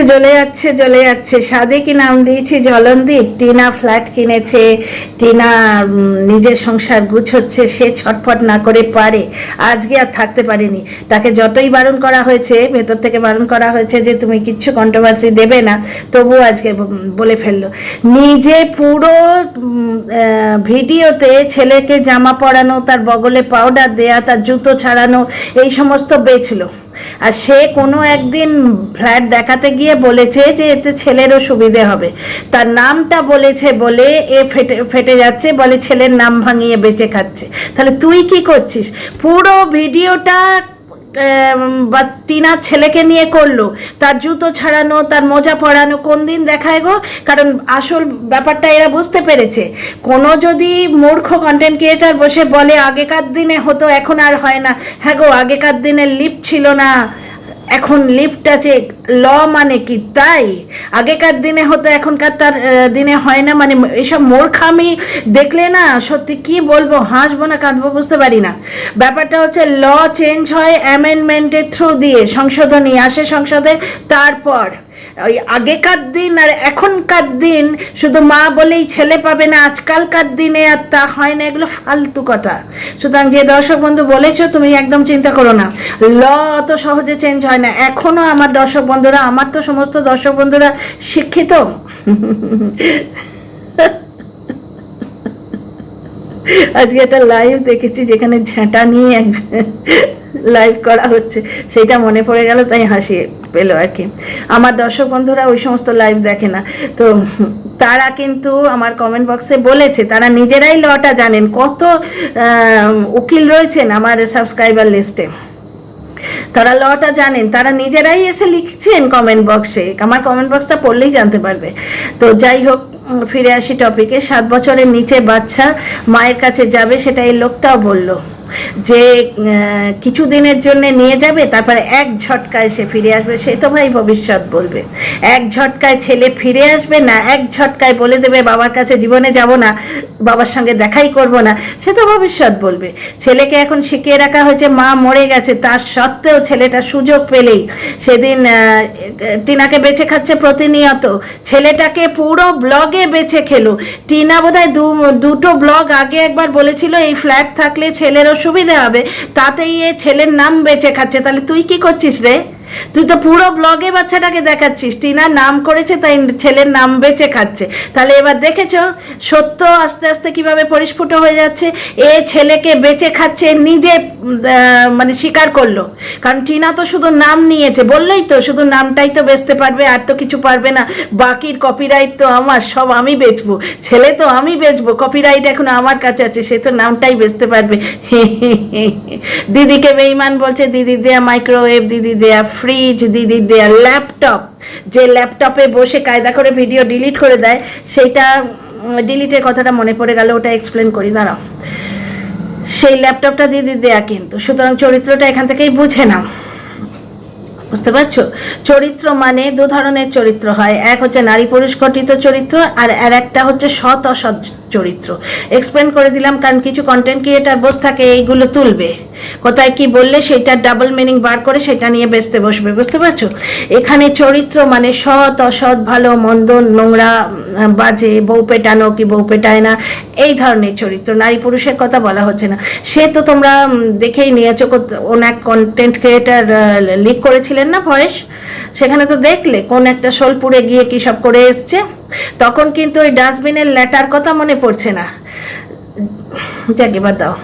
চলে যাচ্ছে সাদে কি নাম দিয়েছি জলনদীপ। টিনা ফ্ল্যাট কিনেছে, টিনা নিজের সংসার গুছোচ্ছে, সে ছটফট না করে পারে। আজকে আর থাকতে পারেনি, তাকে যতই বারণ করা হয়েছে, ভেতর থেকে বারণ করা হয়েছে যে তুমি কিচ্ছু কন্ট্রোভার্সি দেবে না, তবু আজকে বলে ফেললো। নিজে পুরো ভিডিওতে ছেলেকে জামা পরানো, তার বগলে পাউডার দেয়া, তার জুতো ছাড়ানো, এই সমস্ত বেচলো। আর সে কোনো একদিন ফ্ল্যাট দেখাতে গিয়ে বলেছে যে এতে ছেলেরও সুবিধে হবে, তার নামটা বলেছে বলে এ ফেটে ফেটে যাচ্ছে, বলে ছেলের নাম ভাঙিয়ে বেঁচে খাচ্ছে। তাহলে তুই কি করছিস? পুরো ভিডিওটা বা টিনার ছেলেকে নিয়ে করলো, তার জুতো ছাড়ানো, তার মোজা পরানো কোন দিন দেখায় গো? কারণ আসল ব্যাপারটা এরা বুঝতে পেরেছে। কোনো যদি মূর্খ কন্টেন্ট ক্রিয়েটার বসে বলে আগেকার দিনে হতো এখন আর হয় না, হ্যাঁ গো আগেকার দিনে লিফট ছিল না, এখন লিফট আছে, ল মানে কি তাই? আগেকার দিনে হতো এখনকার তার দিনে হয় না, মানে এইসব মূর্খামি দেখলে না সত্যি কি বলবো, হাসবো না কাঁদবো বুঝতে পারি না। ব্যাপারটা হচ্ছে ল চেঞ্জ হয় অ্যামেন্ডমেন্টের থ্রু দিয়ে, সংশোধনী আসে সংসদে, তারপর ওই আগেকার দিন আর এখনকার দিন শুধু মা বলেই ছেলে পাবে না, আজকালকার দিনে আর তা হয় না, এগুলো ফালতু কথা। সুতরাং যে দর্শক বন্ধু বলেছো তুমি একদম চিন্তা করো না, ল অত সহজে চেঞ্জ হয় না। এখনো আমার দর্শক বন্ধুরা, আমার তো সমস্ত দর্শক বন্ধুরা শিক্ষিত। আজকে একটা লাইভ দেখেছি যেখানে ঝাঁটা নিয়ে লাইভ করা হচ্ছে, সেটা মনে পড়ে গেল, তাই হাসি পেলো আর কি। আমার দর্শক বন্ধুরা ওই সমস্ত লাইভ দেখে না, তো তারা কিন্তু আমার কমেন্ট বক্সে বলেছে তারা নিজেরাই লটা জানেন। কত উকিল রয়েছেন আমার সাবস্ক্রাইবার লিস্টে, তারা লটা জানেন, তারা নিজেরাই এসে লিখছেন কমেন্ট বক্সে, আমার কমেন্ট বক্সটা পড়লেই জানতে পারবে। তো যাই হোক, ফিরে আসি টপিকে। 7 বছরের নিচে বাচ্চা মায়ের কাছে যাবে, সেটা এই লোকটাও বলল যে কিছু দিনের জন্য নিয়ে যাবে, তারপরে এক ঝটকায় সে ফিরে আসবে। সে তো ভাই ভবিষ্যৎ বলবে, এক ঝটকায় ছেলে ফিরে আসবে না, এক ঝটকায় বলে দেবে বাবার কাছে জীবনে যাব না, বাবার সঙ্গে দেখাই করব না, সে তো ভবিষ্যৎ বলবে। ছেলেকে এখন শিখিয়ে রাখা হয়েছে মা মরে গেছে, তার সত্ত্বেও ছেলেটা সুযোগ পেলেই সেদিন টিনাকে বেঁচে খাচ্ছে প্রতিনিয়ত, ছেলেটাকে পুরো ব্লগে বেঁচে খেলো। টিনা বোধহয় দুটো ব্লগ আগে একবার বলেছিল এই ফ্ল্যাট থাকলে ছেলেরও সুবিধা হবে, তাতেই এ ছেলের নাম বেঁচে খাচ্ছে। তাহলে তুই কি করছিস রে? তুই তো পুরো ব্লগে বাচ্চাটাকে দেখাচ্ছিস টিনা নাম করেছে তাই ছেলের নাম বেঁচে খাচ্ছে। তাহলে এবার দেখেছো সত্য আস্তে আস্তে কিভাবে পরিস্ফুট হয়ে যাচ্ছে। এ ছেলেকে বেঁচে খাচ্ছে, নিজে মানে স্বীকার করলো। কারণ টিনা তো শুধু নাম নিয়েছে, বললেই তো শুধু নামটাই তো বেচতে পারবে, আর তো কিছু পারবে না। বাকির কপিরাইট তো আমার, সব আমি বেচবো, ছেলে তো আমি বেচবো, কপিরাইট এখন আমার কাছে আছে, সে তো নামটাই বেচতে পারবে। দিদিকে বেঈমান বলছে, দিদি দেয়া মাইক্রোওয়েভ, দিদি দেয়া ফ্রিজ, দিদি দেয়া ল্যাপটপ, যে ল্যাপটপে বসে কায়দা করে ভিডিও ডিলিট করে দেয়, সেইটা ডিলিটের কথাটা মনে পড়ে গেল, ওটা এক্সপ্লেন করি দাঁড়াও। সেই ল্যাপটপটা দিদি দেয়া কিন্তু, সুতরাং চরিত্রটা এখান থেকেই বুঝে নাও, বুঝতে পারছো? চরিত্র মানে দু ধরনের চরিত্র হয়, এক হচ্ছে নারী পুরুষ গঠিত চরিত্র, আর একটা হচ্ছে সৎ অসৎ চরিত্র। এক্সপ্লেন করে দিলাম, কারণ কিছু কন্টেন্ট ক্রিয়েটার বস থাকে এইগুলো তুলবে, কোথায় কি বললে সেইটার ডাবল মিনিং বার করে সেটা নিয়ে বেচতে বসবে, বুঝতে পারছো? এখানে চরিত্র মানে সৎ অসৎ, ভালো মন্দ, নোংরা বাজে, বউ পেটানো কি বউ পেটায় না, এই ধরনের চরিত্র। নারী পুরুষের কথা বলা হচ্ছে না। সে তো তোমরা দেখেই নিয়েছো, কোন এক কন্টেন্ট ক্রিয়েটার লিক করেছিলেন না ভয়েস, সেখানে তো দেখলে কোন একটা সোলপুরে গিয়ে কী সব করে এসছে। তখন কিন্তু ওই ডাস্টবিনের ল্যাটার কথা মনে পড়ছে না, যাকে বাদ দাও,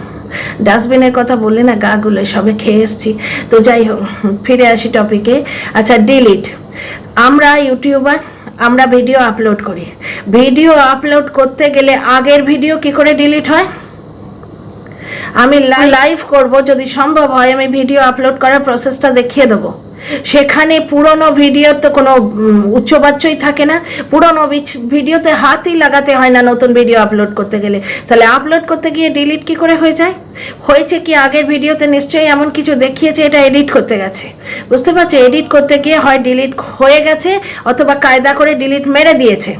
ডাস্টবিনের কথা বললে না গা গুলো সবে খেয়ে এসছি। তো যাই হোক, ফিরে আসি টপিকে। আচ্ছা, ডিলিট। আমরা ইউটিউবার, আমরা ভিডিও আপলোড করি, ভিডিও আপলোড করতে গেলে আগের ভিডিও কি করে ডিলিট হয়? আমি লাইভ করব, যদি সম্ভব হয় আমি ভিডিও আপলোড করার প্রসেসটা দেখিয়ে দেবো। সেখানে পুরনো ভিডিওর তো কোনো উচ্চবাচ্যই থাকে না, পুরনো ভিডিওতে হাতই লাগাতে হয় না নতুন ভিডিও আপলোড করতে গেলে। তাহলে আপলোড করতে গিয়ে ডিলিট কি করে হয়ে যায়? হয়েছে কি, আগের ভিডিওতে নিশ্চয়ই এমন কিছু দেখিয়েছে, এটা এডিট করতে গেছে, বুঝতে পারছো? এডিট করতে গিয়ে হয় ডিলিট হয়ে গেছে অথবা কায়দা করে ডিলিট মেরে দিয়েছে।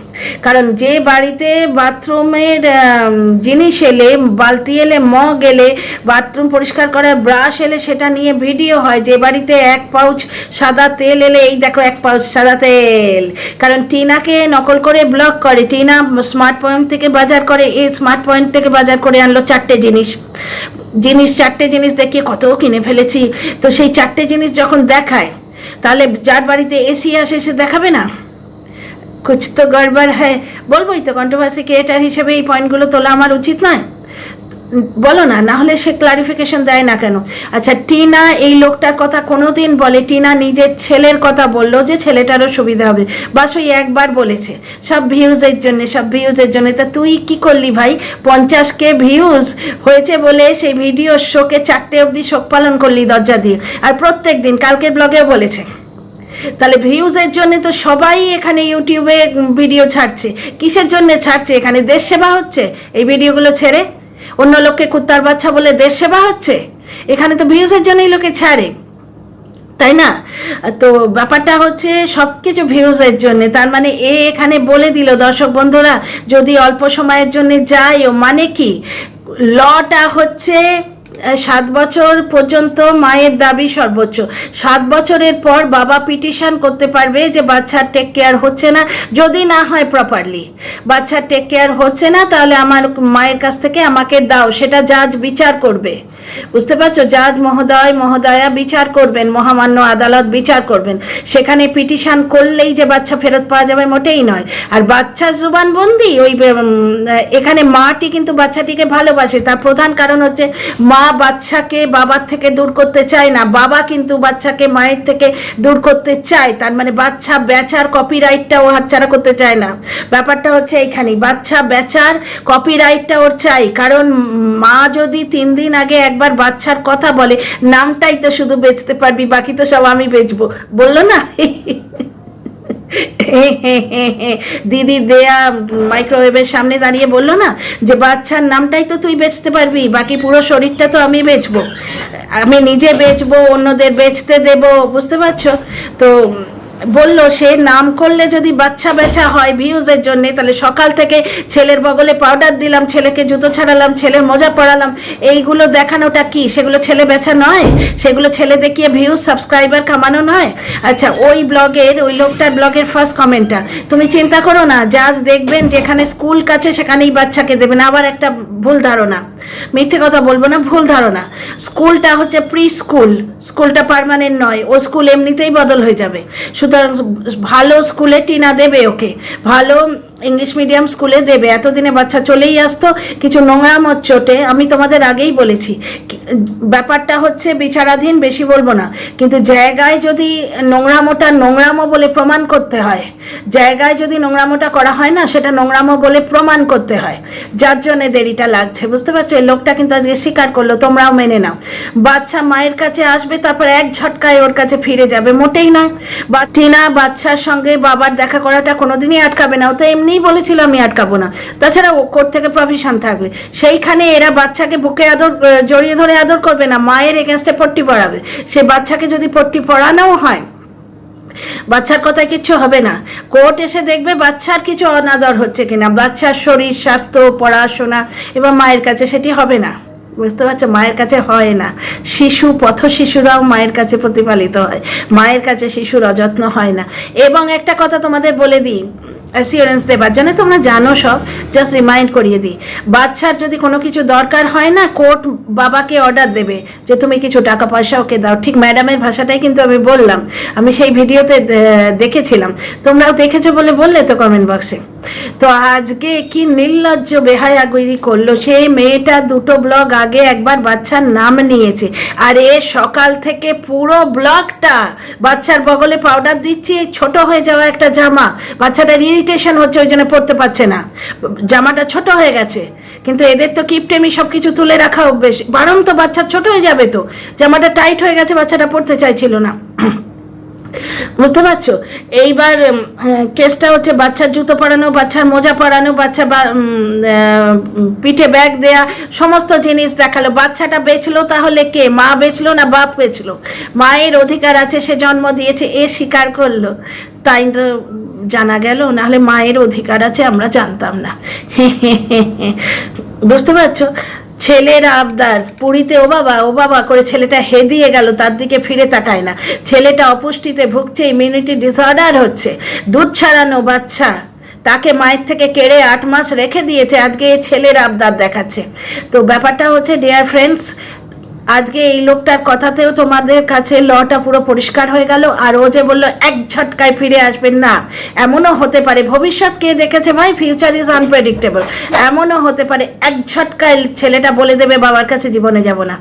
কারণ যে বাড়িতে বাথরুমের জিনিস এলে, বালতি এলে, মগ এলে, বাথরুম পরিষ্কার করার ব্রাশ এলে সেটা নিয়ে ভিডিও হয়, যে বাড়িতে 1 পাউচ সাদা তেল এলে এই দেখো 1 পাউচ সাদা তেল, কারণ টিনাকে নকল করে ব্লগ করে। টিনা স্মার্ট পয়েন্ট থেকে বাজার করে, এই স্মার্ট পয়েন্ট থেকে বাজার করে আনলো 4টে জিনিস 4টে জিনিস দেখিয়ে কত কিনে ফেলেছি। তো সেই 4টে জিনিস যখন দেখায়, তাহলে যার বাড়িতে এসি আসে সে দেখাবে না? কুছ তো গড়বড় হ্যায়, বলবোই তো। কন্ট্রোভার্সি ক্রিয়েটার হিসেবে এই পয়েন্টগুলো তোলা আমার উচিত নয়? বলো না, না হলে সে ক্লারিফিকেশন দেয় না কেন? আচ্ছা, টিনা এই লোকটার কথা কোনোদিন বলে? টিনা নিজের ছেলের কথা বললো যে ছেলেটারও সুবিধা হবে, বাস ওই একবার বলেছে, সব ভিউজের জন্য, সব ভিউজের জন্য। তা তুই কি করলি ভাই? 50K ভিউজ হয়েছে বলে সেই ভিডিও শোকে 4টে অবধি শোক পালন করলি দরজা দিয়ে, আর প্রত্যেক দিন, কালকের ব্লগেও বলেছে। তাহলে ভিউজের জন্য তো সবাই এখানে ইউটিউবে ভিডিও ছাড়ছে, কিসের জন্য ছাড়ছে? এখানে দেশ সেবা হচ্ছে এই ভিডিওগুলো ছেড়ে, অন্য লোককে কুত্তার বাচ্চা বলে দেশ সেবা হচ্ছে? এখানে তো ভিউজের জন্যই লোকে ছাড়ে, তাই না? তো ব্যাপারটা হচ্ছে সব কিছু ভিউজের জন্য। তার মানে এখানে বলে দিল, দর্শক বন্ধুরা, যদি অল্প সময়ের জন্য যাইও, মানে কি, লটা হচ্ছে 7 বছর পর্যন্ত মায়ের দাবি সর্বোচ্চ। 7 বছরের পর বাবা পিটিশন করতে পারবে যে বাচ্চার টেক কেয়ার হচ্ছে না, যদি না হয় প্রপারলি বাচ্চার টেক কেয়ার হচ্ছে না, তাহলে আমার মায়ের কাছ থেকে আমাকে দাও। সেটা জাজ বিচার করবে, বুঝতে পারছো? জাজ মহোদয় মহোদয়া বিচার করবেন, মহামান্য আদালত বিচার করবেন। সেখানে পিটিশন করলেই যে বাচ্চা ফেরত পাওয়া যাবে মোটেই নয়। আর বাচ্চার জবানবন্দি, ওই এখানে মাটি কিন্তু বাচ্চাটিকে ভালোবাসে, তার প্রধান কারণ হচ্ছে মা বাচ্চাকে বাবার থেকে দূর করতে চায় না, বাবা কিন্তু বাচ্চাকে মায়ের থেকে দূর করতে চায়। তার মানে বাচ্চা বেচার কপিরাইটটা ও হাতছাড়া করতে চায় না। ব্যাপারটা হচ্ছে এইখানে, বাচ্চা বেচার কপিরাইটটা ওর চাই। কারণ মা যদি 3 দিন আগে একবার বাচ্চার কথা বলে, নামটাই তো শুধু বেচতে পারবি, বাকি তো সব আমি বেচবো, বললো না? দিদি দেয়া মাইক্রোওয়েভের সামনে দাঁড়িয়ে বললো না যে বাচ্চার নামটাই তো তুই বেচতে পারবি, বাকি পুরো শরীরটা তো আমি বেচবো, আমি নিজে বেচবো, অন্যদের বেচতে দেব, বুঝতে পারছো? তো বললো সে নাম করলে যদি বাচ্চা বেচা হয় ভিউজের জন্য, তাহলে সকাল থেকে ছেলের বগলে পাউডার দিলাম, ছেলেকে জুতো ছাড়ালাম, ছেলের মোজা পরালাম, এইগুলো দেখানোটা কি? সেগুলো ছেলে বেচা নয়? সেগুলো ছেলে দেখিয়ে ভিউজ সাবস্ক্রাইবার কামানো নয়? আচ্ছা, ওই ব্লগের, ওই লোকটার ব্লগের ফার্স্ট কমেন্টটা তুমি চিন্তা করো না, জাজ দেখবেন যেখানে স্কুল কাছে সেখানেই বাচ্চাকে দেবেন। আবার একটা ভুল ধারণা, মিথ্যে কথা বলবো না, ভুল ধারণা, স্কুলটা হচ্ছে প্রি স্কুল, স্কুলটা পার্মানেন্ট নয়, ও স্কুল এমনিতেই বদল হয়ে যাবে। সুতরাং ভালো স্কুলে টিনা দেবে ওকে, ভালো ইংলিশ মিডিয়াম স্কুলে দেবে। এতদিনে বাচ্চা চলেই আসতো কিছু নোংরামোর চোটে। আমি তোমাদের আগেই বলেছি, ব্যাপারটা হচ্ছে বিচারাধীন, বেশি বলবো না, কিন্তু জায়গায় যদি নোংরামোটা নোংরামো বলে প্রমাণ করতে হয়, জায়গায় যদি নোংরামোটা করা হয় না, সেটা নোংরামো বলে প্রমাণ করতে হয়, যার জন্য দেরিটা লাগছে, বুঝতে পারছো? এই লোকটা কিন্তু আজকে স্বীকার করলো, তোমরাও মেনে নাও। বাচ্চা মায়ের কাছে আসবে, তারপর এক ঝটকায় ওর কাছে ফিরে যাবে, মোটেই নয়। বা টিনা বাচ্চার সঙ্গে বাবার দেখা করাটা কোনোদিনই আটকাবে না, ও তো এমনিই বলেছিল আমি আটকাবো না। তাছাড়া ও কোর্ট থেকে প্রভিশন থাকবে, সেইখানে এরা বাচ্চাকে বুকে আদর, জড়িয়ে ধরে আদর করবে না, মায়ের এগেনস্টে পট্টি পড়াবে। সে বাচ্চাকে যদি পট্টি পড়ানোও হয়, বাচ্চার কথায় কিচ্ছু হবে না, কোর্ট এসে দেখবে বাচ্চার কিছু অনাদর হচ্ছে কিনা, বাচ্চার শরীর স্বাস্থ্য পড়াশোনা, এবং মায়ের কাছে সেটি হবে না, বুঝতে পারছো? মায়ের কাছে হয় না। শিশু, পথ শিশুরাও মায়ের কাছে প্রতিপালিত হয়, মায়ের কাছে শিশুর অযত্ন হয় না। এবং একটা কথা তোমাদের বলে দিই, অ্যাসিওরেন্স দেবার জন্য, তোমরা জানো সব, জাস্ট রিমাইন্ড করিয়ে দিই, বাচ্চার যদি কোনো কিছু দরকার হয় না, কোর্ট বাবাকে অর্ডার দেবে যে তুমি কিছু টাকা পয়সা ওকে দাও। ঠিক ম্যাডামের ভাষাটাই কিন্তু আমি বললাম, আমি সেই ভিডিওতে দেখেছিলাম, তোমরাও দেখেছো বলে বললে তো কমেন্ট বক্সে। তো আজকে কি নির্লজ্জ বেহায়াগিরি করলো সেই মেয়েটা, 2টো ব্লগ আগে একবার বাচ্চার নাম নিয়েছে, আর এ সকাল থেকে পুরো ব্লগটা বাচ্চার বগলে পাউডার দিচ্ছি, ছোট হয়ে যাওয়া একটা জামা, বাচ্চাটার ইরিটেশন হচ্ছে, ওই জন্য পড়তে পারছে না, জামাটা ছোট হয়ে গেছে। কিন্তু এদের তো কিপটেমি সব কিছু তুলে রাখা অভ্যেস, বারণ তো বাচ্চা ছোট হয়ে যাবে, তো জামাটা টাইট হয়ে গেছে, বাচ্চাটা পড়তে চাইছিল না। বুঝতে পারছো? এইবার কেসটা হচ্ছে বাচ্চার জুতো পরানো, বাচ্চার মোজা পরানো, বাচ্চা পিঠে ব্যাগ দেয়া, সমস্ত জিনিস দেখালো। বাচ্চাটা বেচলো তাহলে কে? মা বেচলো না বাপ বেচলো? মায়ের অধিকার আছে, সে জন্ম দিয়েছে, এ স্বীকার করলো, তাই তো জানা গেল। নাহলে মায়ের অধিকার আছে আমরা জানতাম না। বুঝতে পারছো? ছেলের আবদার, পুরীতে ও বাবা করে ছেলেটা হেদিয়ে গেল, তার দিকে ফিরে তাকায় না। ছেলেটা অপুষ্টিতে ভুগছে, ইমিউনিটি ডিসঅর্ডার হচ্ছে, দুধ ছাড়ানো বাচ্চা, তাকে মায়ের থেকে কেড়ে 8 মাস রেখে দিয়েছে, আজকে এই ছেলের আবদার দেখাচ্ছে। তো ব্যাপারটা হচ্ছে ডিয়ার ফ্রেন্ডস, আজকে এই লোকটার কথাতেও তোমাদের কাছে লটা পুরো পরিষ্কার হয়ে গেল। আর ও যে বললো এক ঝটকায় ফিরে আসবেন না, এমনও হতে পারে, ভবিষ্যৎ কে দেখেছে ভাই, ফিউচার ইজ আনপ্রেডিক্টেবল, এমনও হতে পারে এক ঝটকায় ছেলেটা বলে দেবে বাবার কাছে জীবনে যাব না।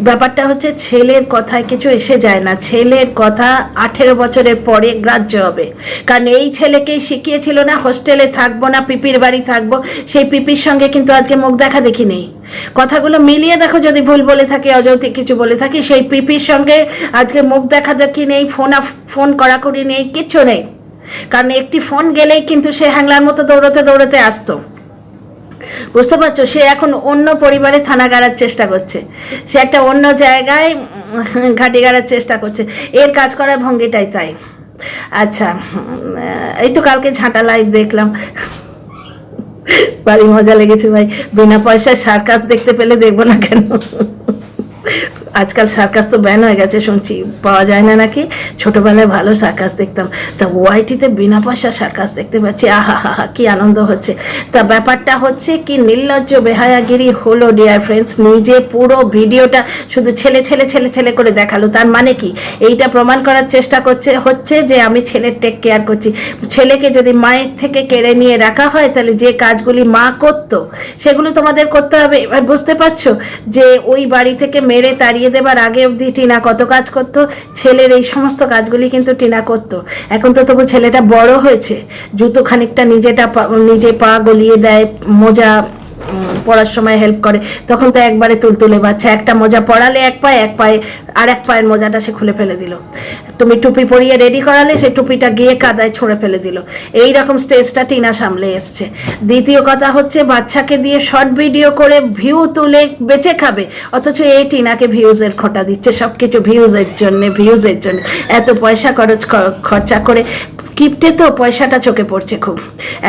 ব্যাপারটা হচ্ছে ছেলের কথায় কিছু এসে যায় না, ছেলের কথা 18 বছরের পরে গ্রাহ্য হবে। কারণ এই ছেলেকেই শিখিয়েছিল না হোস্টেলে থাকবো না, পিপির বাড়ি থাকবো, সেই পিপির সঙ্গে কিন্তু আজকে মুখ দেখা দেখি নেই। কথাগুলো মিলিয়ে দেখো, যদি ভুল বলে থাকি, অযৌক্তিক কিছু বলে থাকি, সেই পিপির সঙ্গে আজকে মুখ দেখা দেখি নেই, ফোন কড়াকড়ি নেই, কিচ্ছু নেই। কারণ একটি ফোন গেলেই কিন্তু সে হ্যাংলার মতো দৌড়তে দৌড়তে আসতো। বুঝতে পারছো? সে এখন অন্য পরিবারে থানা গাড়ার চেষ্টা করছে, সে একটা অন্য জায়গায় ঘাঁটি গাড়ার চেষ্টা করছে, এর কাজ করার ভঙ্গিটাই তাই। আচ্ছা, এই তো কালকে ঝাঁটা লাইভ দেখলাম, ভারী মজা লেগেছে ভাই। বিনা পয়সায় সার্কাস দেখতে পেলে দেখবো না কেন? আজকাল সার্কাস তো ব্যান হয়ে গেছে শুনছি, পাওয়া যায় না নাকি। ছোটবেলায় ভালো সার্কাস দেখতাম, তা ওয়াইটিতে বিনা পয়সা সার্কাস দেখতে পাচ্ছি, আহা হা হা, কি আনন্দ হচ্ছে। তা ব্যাপারটা হচ্ছে কি নির্লজ্জ বেহায়াগিরি হলো ডিয়ার ফ্রেন্ডস। নিজে পুরো ভিডিওটা শুধু ছেলে ছেলে ছেলে ছেলে করে দেখালো। তার মানে কি? এইটা প্রমাণ করার চেষ্টা হচ্ছে যে আমি ছেলের টেক কেয়ার করছি। ছেলেকে যদি মায়ের থেকে কেড়ে নিয়ে রাখা হয়, তাহলে যে কাজগুলি মা করতো সেগুলো তোমাদের করতে হবে। এবার বুঝতে পারছো যে ওই বাড়ি থেকে মেরে তাড়িয়ে দেবার আগে অবধি টিনা কত কাজ করতো, ছেলের এই সমস্ত কাজগুলি কিন্তু টিনা করতো। এখন তো তবু ছেলেটা বড় হয়েছে, জুতো খানিকটা নিজে পা গলিয়ে দেয়, মোজা পড়ার সময় হেল্প করে, তখন তো একবারে তুলতুলে বাচ্চা, একটা মোজা পড়ালে এক পায়ে আর এক পায়ের মোজাটা সে খুলে ফেলে দিল। তুমি টুপি পরিয়ে রেডি করালে সে টুপিটা গিয়ে কাদায় ছড়ে ফেলে দিল। এইরকম স্টেজটা টিনা সামলে এসছে। দ্বিতীয় কথা হচ্ছে বাচ্চাকে দিয়ে শর্ট ভিডিও করে ভিউ তুলে বেঁচে খাবে, অথচ এই টিনাকে ভিউজের খোঁটা দিচ্ছে, সব কিছু ভিউজের জন্য। এত পয়সা খরচা করে, কিপটে তো পয়সাটা চোখে পড়ছে খুব,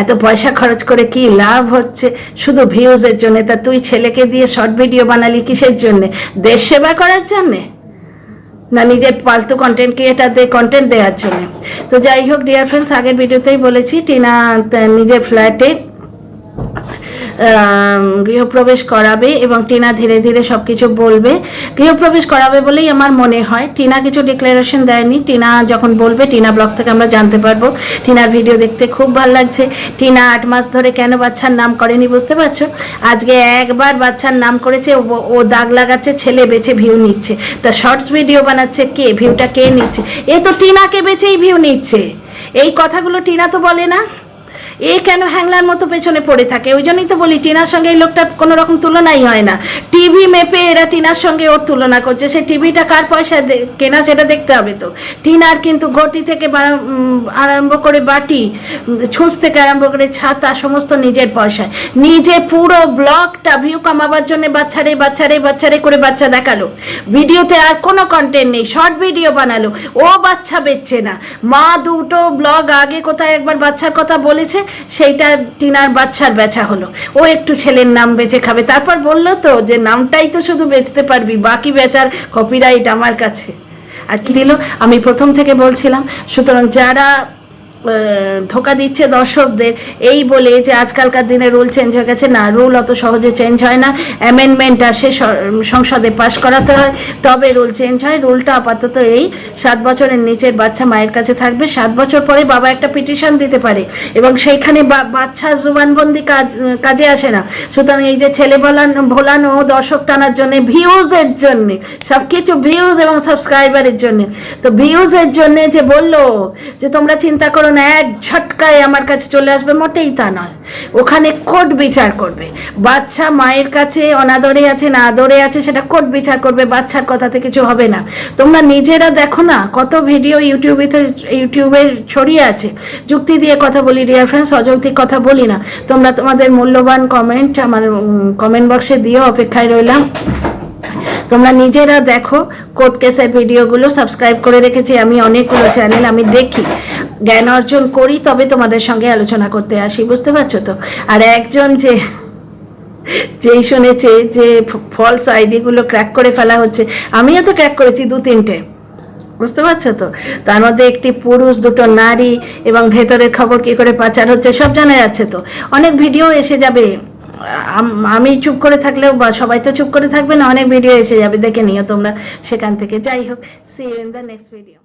এত পয়সা খরচ করে কি লাভ হচ্ছে? শুধু ভিউজের জন্য। তা তুই ছেলেকে দিয়ে শর্ট ভিডিও বানালি কিসের জন্যে? দেশ সেবা করার জন্যে, না নিজের পালতু কন্টেন্ট ক্রিয়েটারদের কন্টেন্ট দেওয়ার জন্য? তো যাই হোক ডিয়ার ফ্রেন্ডস, আগের ভিডিওতেই বলেছি টিনা নিজের ফ্ল্যাটে গৃহপ্রবেশ করাবে এবং টিনা ধীরে ধীরে সব কিছু বলবে। গৃহপ্রবেশ করাবে বলেই আমার মনে হয়, টিনা কিছু ডিক্লারেশন দেয়নি। টিনা যখন বলবে, টিনা ব্লগ থেকে আমরা জানতে পারবো। টিনার ভিডিও দেখতে খুব ভালো লাগছে। টিনা 8 মাস ধরে কেন বাচ্চার নাম করেনি বুঝতে পারছো? আজকে একবার বাচ্চার নাম করেছে, ও দাগ লাগাচ্ছে, ছেলে বেছে ভিউ নিচ্ছে। তা শর্টস ভিডিও বানাচ্ছে কে? ভিউটা কে নিচ্ছে? এ তো টিনাকে বেছেই ভিউ নিচ্ছে। এই কথাগুলো টিনা তো বলে না। এ কেন হ্যাংলার মতো পেছনে পড়ে থাকে? ওই জন্যই তো বলি টিনার সঙ্গে এই লোকটার কোনো রকম তুলনাই হয় না। টিভি মেপে এরা টিনার সঙ্গে ওর তুলনা করছে। সে টিভিটা কার পয়সায় কেনা সেটা দেখতে হবে তো। টিনার কিন্তু ঘটি থেকে আরম্ভ করে বাটি, ছুঁচ থেকে আরম্ভ করে ছাতা, সমস্ত নিজের পয়সায়। নিজে পুরো ব্লগটা ভিউ কামাবার জন্য বাচ্চারে করে বাচ্চা দেখালো। ভিডিওতে আর কোনো কন্টেন্ট নেই, শর্ট ভিডিও বানালো। ও বাচ্চা বেচছে না। মা দুটো ব্লগ আগে কোথায় একবার বাচ্চার কথা বলেছে, সেইটা টিনার বাচ্চার বেচা হলো। ও একটু ছেলের নাম বেচে খাবে, তারপর বললো তো যে নামটাই তো শুধু বেচতে পারবি, বাকি বেচার কপিরাইট আমার কাছে। আর কি দিল? আমি প্রথম থেকে বলছিলাম। সুতরাং যারা ধোকা দিচ্ছে দর্শকদের এই বলে যে আজকালকার দিনে রুল চেঞ্জ হয়ে গেছে, না, রুল অত সহজে চেঞ্জ হয় না। অ্যামেন্ডমেন্ট আসে, সংসদে পাশ করাতে হয়, তবে রুল চেঞ্জ হয়। রুলটা আপাতত এই, 7 বছরের নিচের বাচ্চা মায়ের কাছে থাকবে। 7 বছর পরে বাবা একটা পিটিশন দিতে পারে এবং সেইখানে বাচ্চার জুবানবন্দি কাজে আসে না। সুতরাং এই যে ছেলে ভোলানো দর্শক টানার জন্যে, ভিউজের জন্যে, সব কিছু ভিউজ এবং সাবস্ক্রাইবারের জন্যে, তো ভিউজের জন্যে যে বললো যে তোমরা চিন্তা করো কারণ এক ঝটকায় আমার কাছে চলে আসবে, মোটেই তা নয়। ওখানে কোর্ট বিচার করবে। বাচ্চা মায়ের কাছে অনাদরে আছে না আদরে আছে সেটা কোর্ট বিচার করবে, বাচ্চার কথাতে কিছু হবে না। তোমরা নিজেরা দেখো না, কত ভিডিও ইউটিউবে ছড়িয়ে আছে। যুক্তি দিয়ে কথা বলি ডিয়ার ফ্রেন্ডস, অযৌক্তিক কথা বলি না। তোমরা তোমাদের মূল্যবান কমেন্ট আমার কমেন্ট বক্সে দিও, অপেক্ষায় রইলাম। তোমরা নিজেরা দেখো কোর্ট কেসের ভিডিওগুলো সাবস্ক্রাইব করে রেখেছি আমি, অনেকগুলো চ্যানেল আমি দেখি, জ্ঞান অর্জন করি, তবে তোমাদের সঙ্গে আলোচনা করতে আসি, বুঝতে পারছো তো। আর একজন যেই শুনেছে যে ফলস আইডিগুলো ক্র্যাক করে ফেলা হচ্ছে, আমিও তো ক্র্যাক করেছি 2-3টে, বুঝতে পারছো তো। তার মধ্যে একটি পুরুষ, 2টো নারী, এবং ভেতরের খবর কী করে পাচার হচ্ছে সব জানা যাচ্ছে। তো অনেক ভিডিও এসে যাবে, আমি চুপ করে থাকলেও বা সবাই তো চুপ করে থাকবে না, অনেক ভিডিও এসে যাবে, দেখে নিও তোমরা সেখান থেকে। যাই হোক, see you in the next video.